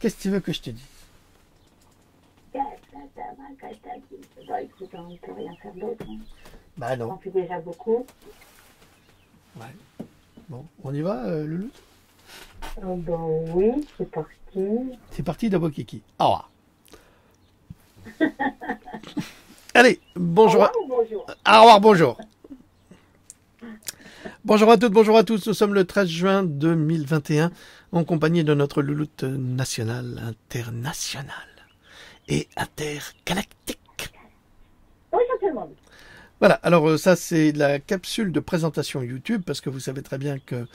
Qu'est-ce que tu veux que je te dise? Bah, écoute, on ne peut rien faire d'autre. Hein. Bah non. On fait déjà beaucoup. Ouais. Bon, on y va, Loulou? Bon, oui, c'est parti. C'est parti d'Abokiki. Au revoir. Allez, bonjour. Au revoir ou bonjour? Au revoir, bonjour. Bonjour à toutes, bonjour à tous. Nous sommes le 13 juin 2021 en compagnie de notre louloute nationale, internationale et intergalactique. Bonjour tout le monde. Voilà, alors ça c'est la capsule de présentation YouTube parce que vous savez très bien que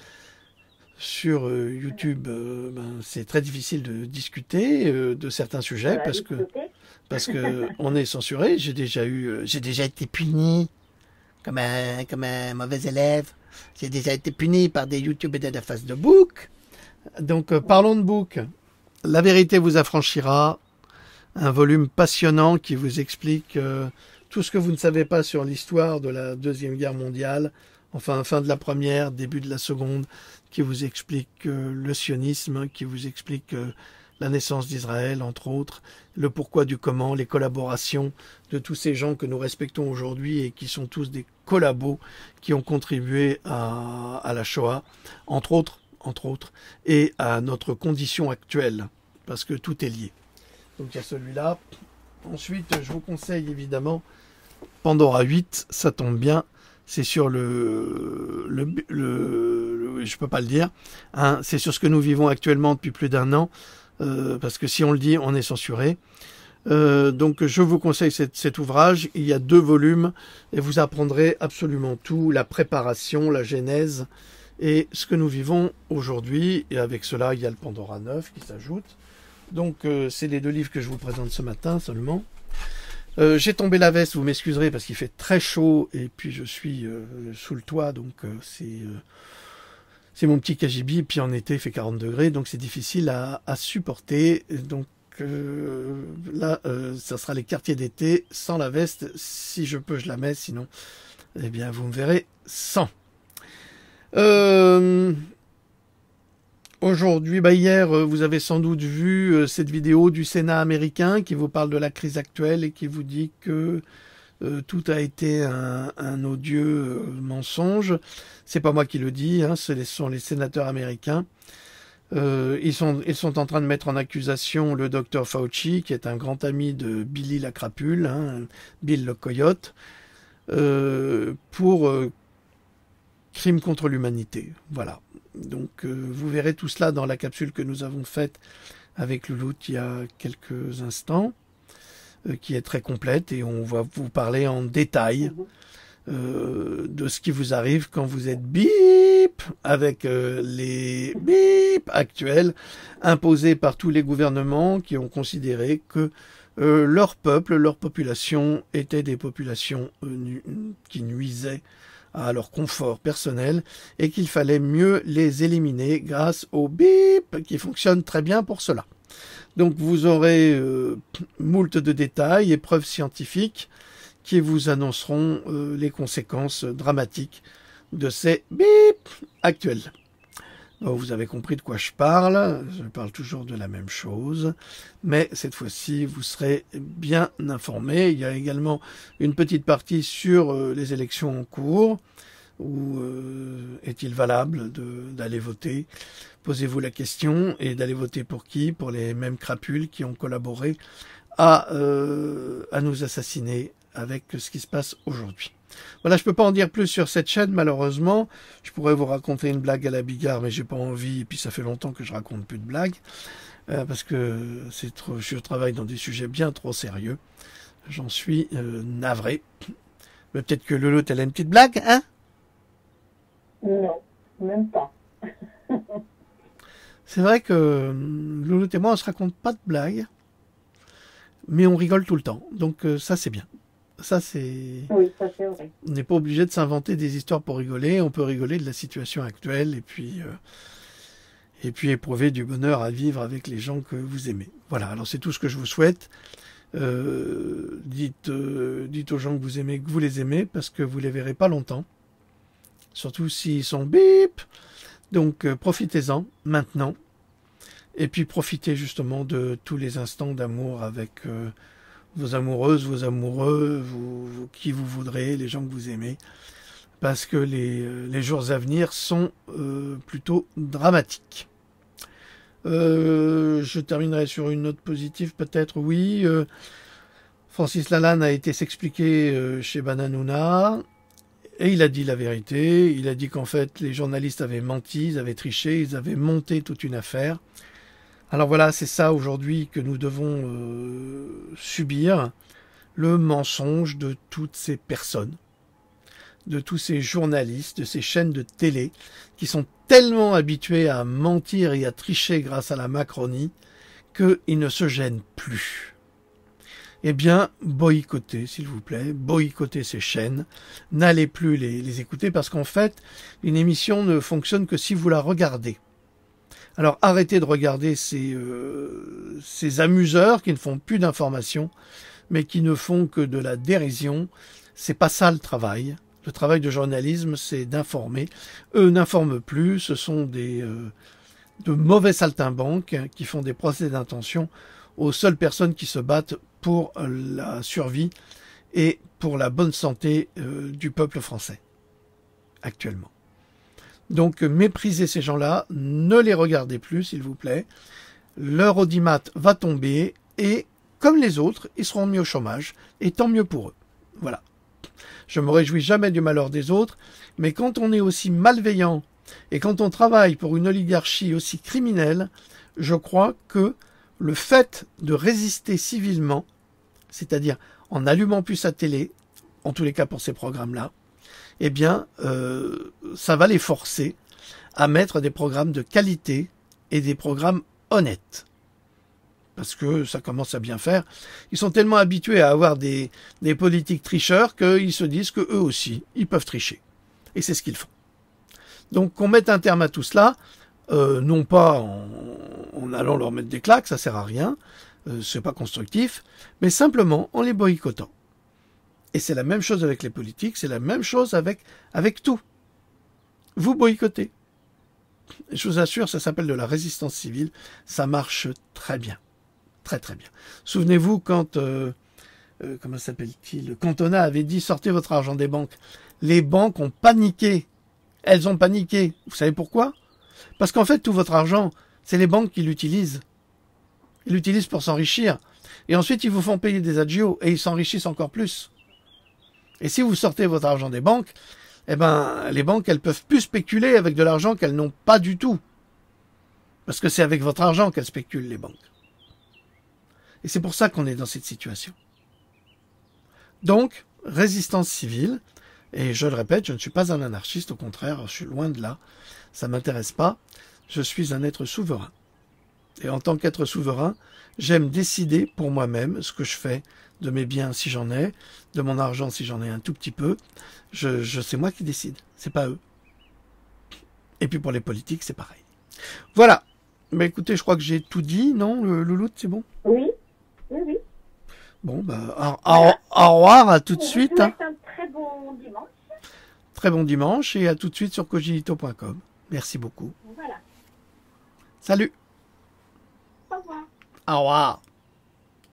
sur YouTube c'est très difficile de discuter de certains sujets Voilà, parce que on est censuré. J'ai déjà été puni comme un mauvais élève. J'ai déjà été puni par des YouTube et des face de book. Donc parlons de book. La vérité vous affranchira. Un volume passionnant qui vous explique tout ce que vous ne savez pas sur l'histoire de la Deuxième Guerre mondiale, enfin fin de la Première, début de la Seconde, qui vous explique le sionisme, qui vous explique la naissance d'Israël, entre autres, le pourquoi du comment, les collaborations de tous ces gens que nous respectons aujourd'hui et qui sont tous des collabos qui ont contribué à la Shoah, entre autres, et à notre condition actuelle, parce que tout est lié. Donc il y a celui-là. Ensuite, je vous conseille évidemment Pandora 8, ça tombe bien. C'est sur je peux pas le dire. Hein, c'est sur ce que nous vivons actuellement depuis plus d'1 an. Parce que si on le dit, on est censuré. Donc je vous conseille cet ouvrage. Il y a 2 volumes et vous apprendrez absolument tout, la préparation, la genèse et ce que nous vivons aujourd'hui. Et avec cela, il y a le Pandora 9 qui s'ajoute. Donc c'est les 2 livres que je vous présente ce matin seulement. J'ai tombé la veste, vous m'excuserez parce qu'il fait très chaud et puis je suis sous le toit, donc c'est mon petit KGB, puis en été il fait 40 degrés, donc c'est difficile à supporter. Donc là, ça sera les quartiers d'été sans la veste. Si je peux, je la mets, sinon, eh bien, vous me verrez sans. Aujourd'hui, hier, vous avez sans doute vu cette vidéo du Sénat américain qui vous parle de la crise actuelle et qui vous dit que tout a été un odieux mensonge. C'est pas moi qui le dis, hein, ce sont les sénateurs américains. Ils sont en train de mettre en accusation le docteur Fauci, qui est un grand ami de Billy la crapule, hein, Bill le coyote, pour crime contre l'humanité. Voilà. Donc vous verrez tout cela dans la capsule que nous avons faite avec Louloute il y a quelques instants, qui est très complète et on va vous parler en détail de ce qui vous arrive quand vous êtes bip avec les bip actuels imposés par tous les gouvernements qui ont considéré que leur peuple, leur population étaient des populations qui nuisaient à leur confort personnel et qu'il fallait mieux les éliminer grâce au bip qui fonctionne très bien pour cela. Donc vous aurez moult de détails et preuves scientifiques qui vous annonceront les conséquences dramatiques de ces bip actuels. Bon, vous avez compris de quoi je parle toujours de la même chose, mais cette fois-ci, vous serez bien informés. Il y a également une petite partie sur les élections en cours, où est-il valable d'aller voter? Posez-vous la question, et d'aller voter pour qui? Pour les mêmes crapules qui ont collaboré à nous assassiner avec ce qui se passe aujourd'hui. Voilà, je peux pas en dire plus sur cette chaîne, malheureusement. Je pourrais vous raconter une blague à la Bigard, mais j'ai pas envie, et puis ça fait longtemps que je raconte plus de blagues, parce que je travaille dans des sujets bien trop sérieux. J'en suis navré. Mais peut-être que Lolo, elle a une petite blague, hein? Non, même pas. C'est vrai que Lolo et moi, on se raconte pas de blagues, mais on rigole tout le temps. Donc ça, c'est bien. Ça, c'est... Oui, ça c'est vrai. On n'est pas obligé de s'inventer des histoires pour rigoler. On peut rigoler de la situation actuelle et puis éprouver du bonheur à vivre avec les gens que vous aimez. Voilà, alors c'est tout ce que je vous souhaite. Dites aux gens que vous aimez que vous les aimez parce que vous les verrez pas longtemps. Surtout s'ils sont bip. Donc profitez-en maintenant. Et puis profitez justement de tous les instants d'amour avec vos amoureuses, vos amoureux, qui vous voudrez, les gens que vous aimez. Parce que les jours à venir sont plutôt dramatiques. Je terminerai sur une note positive peut-être, oui. Francis Lalanne a été s'expliquer chez Bananouna et il a dit la vérité. Il a dit qu'en fait les journalistes avaient menti, ils avaient triché, ils avaient monté toute une affaire. Alors voilà, c'est ça aujourd'hui que nous devons subir, le mensonge de toutes ces personnes, de tous ces journalistes, de ces chaînes de télé qui sont tellement habitués à mentir et à tricher grâce à la Macronie qu'ils ne se gênent plus. Eh bien, boycottez, s'il vous plaît, boycottez ces chaînes, n'allez plus les écouter parce qu'en fait, une émission ne fonctionne que si vous la regardez. Alors arrêtez de regarder ces amuseurs qui ne font plus d'informations, mais qui ne font que de la dérision. C'est pas ça le travail. Le travail de journalisme, c'est d'informer. Eux n'informent plus, ce sont de mauvais saltimbanques qui font des procès d'intention aux seules personnes qui se battent pour la survie et pour la bonne santé du peuple français, actuellement. Donc méprisez ces gens-là, ne les regardez plus, s'il vous plaît. Leur audimat va tomber et, comme les autres, ils seront mis au chômage, et tant mieux pour eux. Voilà. Je me réjouis jamais du malheur des autres, mais quand on est aussi malveillant et quand on travaille pour une oligarchie aussi criminelle, je crois que le fait de résister civilement, c'est-à-dire en n'allumant plus sa télé, en tous les cas pour ces programmes-là, eh bien, ça va les forcer à mettre des programmes de qualité et des programmes honnêtes. Parce que ça commence à bien faire. Ils sont tellement habitués à avoir des politiques tricheurs qu'ils se disent que eux aussi, ils peuvent tricher. Et c'est ce qu'ils font. Donc qu'on mette un terme à tout cela, non pas en allant leur mettre des claques, ça sert à rien, c'est pas constructif, mais simplement en les boycottant. Et c'est la même chose avec les politiques, c'est la même chose avec tout. Vous boycottez. Je vous assure, ça s'appelle de la résistance civile, ça marche très bien. Très très bien. Souvenez-vous quand, comment s'appelle-t-il, Cantona avait dit « Sortez votre argent des banques ». Les banques ont paniqué. Elles ont paniqué. Vous savez pourquoi? Parce qu'en fait, tout votre argent, c'est les banques qui l'utilisent. Ils l'utilisent pour s'enrichir. Et ensuite, ils vous font payer des agios et ils s'enrichissent encore plus. Et si vous sortez votre argent des banques, eh ben, les banques, elles peuvent plus spéculer avec de l'argent qu'elles n'ont pas du tout. Parce que c'est avec votre argent qu'elles spéculent, les banques. Et c'est pour ça qu'on est dans cette situation. Donc, résistance civile, et je le répète, je ne suis pas un anarchiste, au contraire, je suis loin de là, ça ne m'intéresse pas, je suis un être souverain. Et en tant qu'être souverain, j'aime décider pour moi-même ce que je fais de mes biens si j'en ai, de mon argent si j'en ai un tout petit peu, c'est moi qui décide, c'est pas eux. Et puis pour les politiques, c'est pareil. Voilà. Mais écoutez, je crois que j'ai tout dit, non, le louloute, c'est bon? Oui, oui, oui. Bon, bah, au revoir, à tout de suite. Je vous souhaite un très bon dimanche. Très bon dimanche et à tout de suite sur cogito.com. Merci beaucoup. Voilà. Salut. Au revoir. Au revoir.